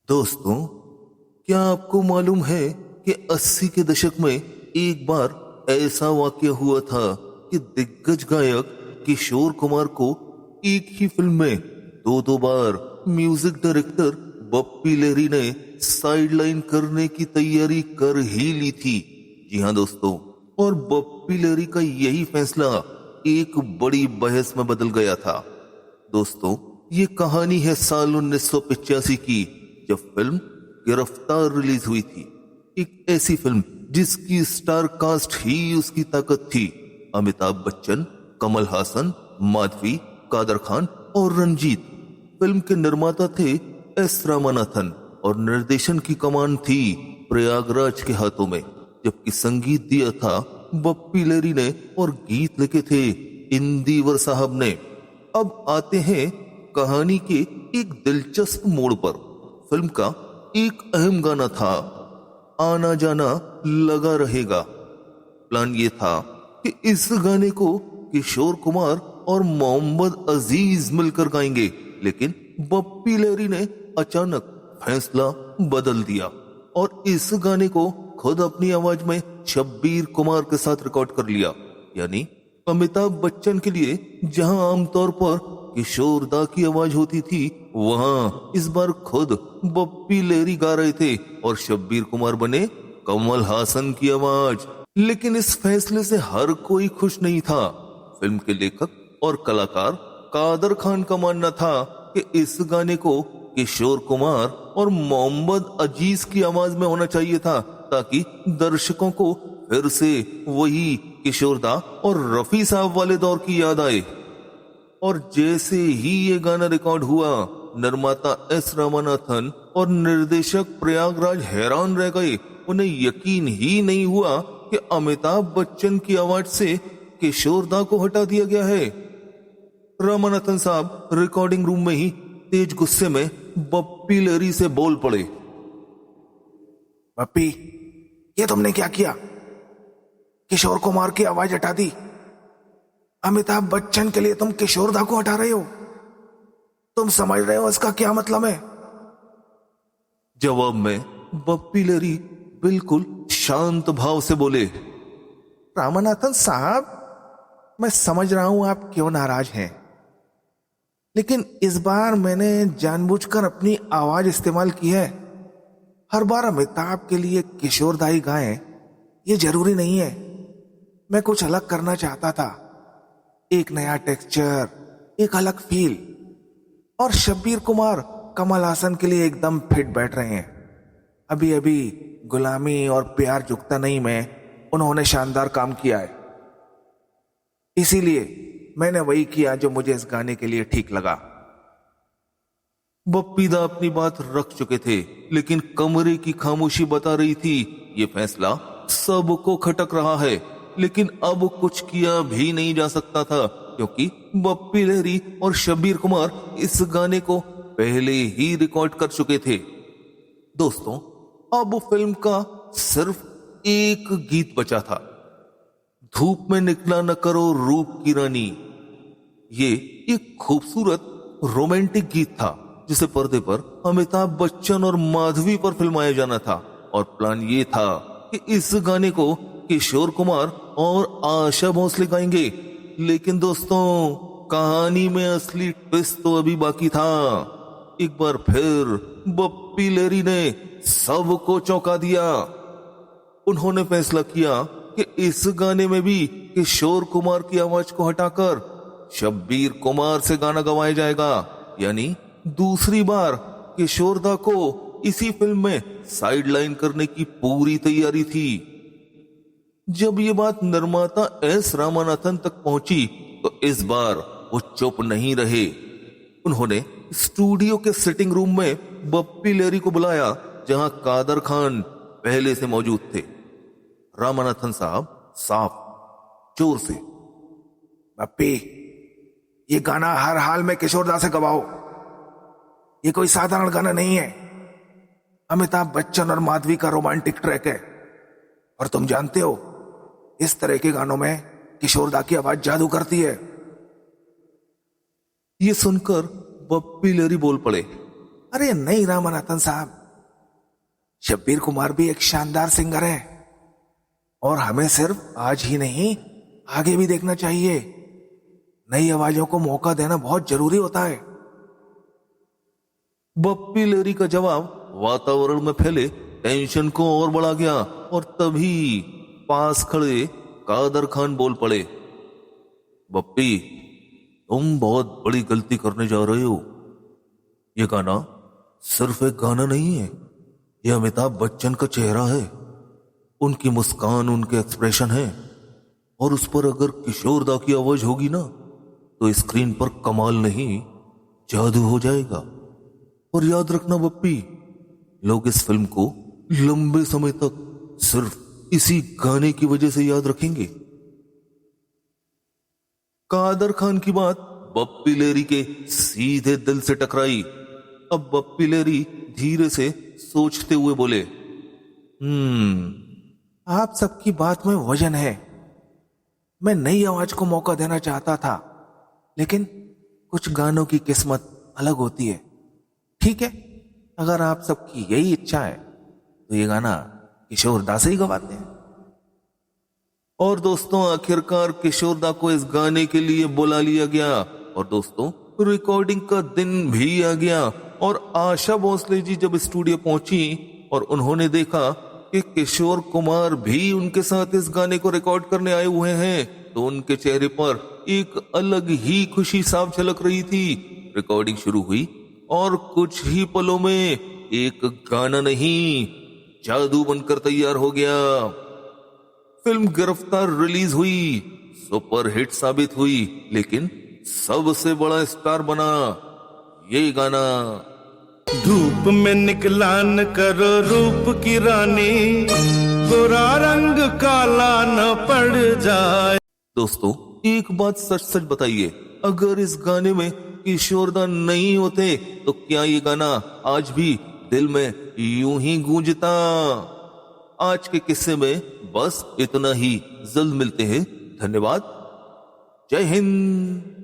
दोस्तों, क्या आपको मालूम है कि 80 के दशक में एक बार ऐसा वाकया हुआ था कि दिग्गज गायक किशोर कुमार को एक ही फिल्म में दो दो बार म्यूजिक डायरेक्टर बप्पी लहरी ने साइडलाइन करने की तैयारी कर ही ली थी। जी हाँ दोस्तों, और बप्पी लहरी का यही फैसला एक बड़ी बहस में बदल गया था। दोस्तों, ये कहानी है साल 1985 की, जब फिल्म गिरफ्तार रिलीज हुई थी। एक ऐसी फिल्म जिसकी स्टार कास्ट ही उसकी ताकत थी। अमिताभ बच्चन, कमल हासन, माधवी, कादर खान और रंजीत। फिल्म के निर्माता थे एस रामानाथन और निर्देशन की कमान थी प्रयागराज के हाथों में, जबकि संगीत दिया था बप्पी लहरी ने और गीत लिखे थे इंदिवर साहब ने। अब आते हैं कहानी के एक दिलचस्प मोड़ पर। फिल्म का एक अहम गाना था, आना जाना लगा रहेगा। प्लान ये था कि इस गाने को किशोर कुमार और मोहम्मद अजीज मिलकर गाएंगे, लेकिन बप्पी लहरी ने अचानक फैसला बदल दिया और इस गाने को खुद अपनी आवाज में शब्बीर कुमार के साथ रिकॉर्ड कर लिया। यानी अमिताभ बच्चन के लिए जहां आमतौर पर किशोर दा की आवाज होती थी, वहां इस बार खुद बप्पी लहरी गा रहे थे और शब्बीर कुमार बने कमल हासन की आवाज। लेकिन इस फैसले से हर कोई खुश नहीं था। फिल्म के लेखक और कलाकार कादर खान का मानना था कि इस गाने को किशोर कुमार और मोहम्मद अजीज की आवाज में होना चाहिए था, ताकि दर्शकों को फिर से वही किशोरदा और रफी साहब वाले दौर की याद आए। और जैसे ही ये गाना रिकॉर्ड हुआ, निर्माता एस रामानाथन और निर्देशक प्रयागराज हैरान रह गए। उन्हें यकीन ही नहीं हुआ कि अमिताभ बच्चन की आवाज से किशोरदा को हटा दिया गया है। रामानाथन साहब रिकॉर्डिंग रूम में ही तेज गुस्से में बप्पी लहरी से बोल पड़े। बप्पी, ये तुमने क्या किया? किशोर कुमार की आवाज हटा दी। अमिताभ बच्चन के लिए तुम किशोरदा को हटा रहे हो। तुम समझ रहे हो इसका क्या मतलब है? जवाब में बप्पी लहरी बिल्कुल शांत भाव से बोले, रामानाथन साहब, मैं समझ रहा हूं आप क्यों नाराज हैं, लेकिन इस बार मैंने जानबूझकर अपनी आवाज इस्तेमाल की है। हर बार अमिताभ के लिए किशोरदा ही गाएं, ये जरूरी नहीं है। मैं कुछ अलग करना चाहता था, एक नया टेक्सचर, एक अलग फील। और शब्बीर कुमार कमल हासन के लिए एकदम फिट बैठ रहे हैं। अभी अभी गुलामी और प्यार झुकता नहीं में उन्होंने शानदार काम किया है, इसीलिए मैंने वही किया जो मुझे इस गाने के लिए ठीक लगा। बप्पी दा अपनी बात रख चुके थे, लेकिन कमरे की खामोशी बता रही थी ये फैसला सबको खटक रहा है। लेकिन अब कुछ किया भी नहीं जा सकता था, क्योंकि बप्पी लहरी और शब्बीर कुमार इस गाने को पहले ही रिकॉर्ड कर चुके थे। दोस्तों, अब फिल्म का सिर्फ एक गीत बचा था, धूप में निकला न करो रूप की रानी। ये एक खूबसूरत रोमांटिक गीत था जिसे पर्दे पर अमिताभ बच्चन और माधवी पर फिल्माया जाना था। और प्लान ये था कि इस गाने को किशोर कुमार और आशा भोसले गाएंगे। लेकिन दोस्तों, कहानी में असली ट्विस्ट तो अभी बाकी था। एक बार फिर बप्पी लहरी ने सबको चौंका दिया। उन्होंने फैसला किया कि इस गाने में भी किशोर कुमार की आवाज को हटाकर शब्बीर कुमार से गाना गवाया जाएगा। यानी दूसरी बार किशोरदा को इसी फिल्म में साइडलाइन करने की पूरी तैयारी थी। जब ये बात निर्माता एस रामानाथन तक पहुंची, तो इस बार वो चुप नहीं रहे। उन्होंने स्टूडियो के सिटिंग रूम में बप्पी लहरी को बुलाया, जहां कादर खान पहले से मौजूद थे। रामानाथन साहब साफ जोर से, बप्पी, ये गाना हर हाल में किशोरदा से गवाओ। ये कोई साधारण गाना नहीं है, अमिताभ बच्चन और माधवी का रोमांटिक ट्रैक है। और तुम जानते हो, इस तरह के गानों में किशोरदा की आवाज जादू करती है। ये सुनकर बप्पी लहरी बोल पड़े, अरे नहीं रामनाथन साहब, शब्बीर कुमार भी एक शानदार सिंगर है और हमें सिर्फ आज ही नहीं आगे भी देखना चाहिए। नई आवाजों को मौका देना बहुत जरूरी होता है। बप्पी लेरी का जवाब वातावरण में फैले टेंशन को और बढ़ा गया और तभी पास खड़े कादर खान बोल पड़े, बप्पी तुम बहुत बड़ी गलती करने जा रहे हो। ये गाना सिर्फ एक गाना नहीं है, यह अमिताभ बच्चन का चेहरा है, उनकी मुस्कान, उनके एक्सप्रेशन है। और उस पर अगर किशोर दा की आवाज होगी ना तो स्क्रीन पर कमाल नहीं जादू हो जाएगा। और याद रखना बप्पी, लोग इस फिल्म को लंबे समय तक सिर्फ इसी गाने की वजह से याद रखेंगे। कादर खान की बात बप्पी लेरी के सीधे दिल से टकराई। अब बप्पी लेरी धीरे से सोचते हुए बोले, आप सबकी बात में वजन है। मैं नई आवाज को मौका देना चाहता था, लेकिन कुछ गानों की किस्मत अलग होती है। ठीक है, अगर आप सबकी यही इच्छा है तो ये गाना किशोर दा से ही गवाते हैं। और दोस्तों आखिरकार किशोर दा को इस गाने के लिए बुला लिया गया और दोस्तों रिकॉर्डिंग का दिन भी आ गया। और आशा भोसले जी जब स्टूडियो पहुंची और उन्होंने देखा कि किशोर कुमार भी उनके साथ इस गाने को रिकॉर्ड करने आए हुए हैं तो उनके चेहरे पर एक अलग ही खुशी साफ झलक रही थी। रिकॉर्डिंग शुरू हुई और कुछ ही पलों में एक गाना नहीं, जादू बनकर तैयार हो गया। फिल्म गिरफ्तार रिलीज हुई, सुपरहिट साबित हुई, लेकिन सबसे बड़ा स्टार बना ये गाना। धूप में निकला न करो रूप की रानी, गोरा रंग काला न पड़ जाए। दोस्तों एक बात सच सच बताइए, अगर इस गाने में किशोर दा नहीं होते तो क्या ये गाना आज भी दिल में यूं ही गूंजता। आज के किस्से में बस इतना ही, जल्द मिलते हैं। धन्यवाद, जय हिंद।